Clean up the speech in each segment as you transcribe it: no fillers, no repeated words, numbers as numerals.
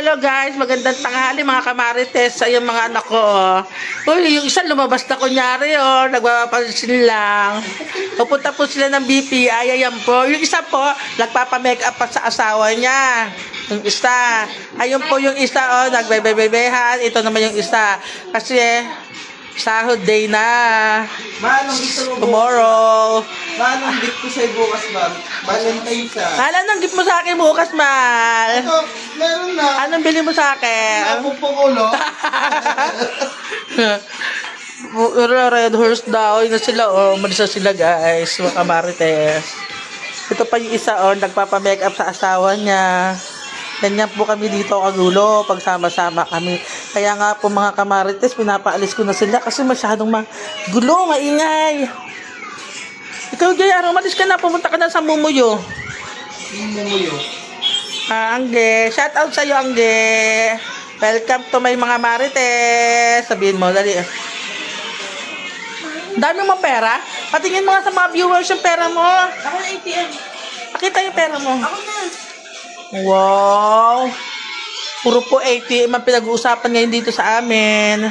Hello guys, magandang tanghali mga kamarites sa iyong mga anak ko. Uy, yung isa lumabas na kunyari nagpapapansin lang. Pupunta po sila ng BP, ayan po. Yung isa po, nagpapa-makeup pa sa asawa niya. Yung isa, ayun po yung isa nagbebebehan. Ito naman yung isa. Kasi sahod day na. Manong gusto mo Tomorrow. Manong gift ko sa'yo bukas, ma'am. Valentine's ah. Anong gift mo sa akin bukas, Mal? Ito, meron na. Anong bili mo sa akin? Napupong ulo. Red horse daw. Yun na sila, umalis na sila, guys. Mga kamarites. Ito pa yung isa, nagpapa-makeup sa asawa niya. Ganyan po kami dito kagulo, pagsama-sama kami. Kaya nga po mga kamarites, pinapaalis ko na sila kasi masyadong gulo, maingay. Ikaw, Jay, umalis ka na, pumunta ka na sa Mumuyo. Mumuyo. Angge, shout out sa'yo, Angge. Welcome to my mga marites. Sabihin mo, dali. Dami mo pera? Patingin mo nga sa mga viewers yung pera mo. Ako na ATM. Pakita yung pera mo. Ako na. Wow. Puro po ATM ang pinag-uusapan ngayon dito sa amin.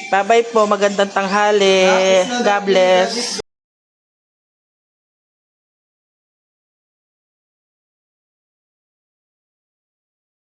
Bye-bye po. Magandang tanghali. God bless.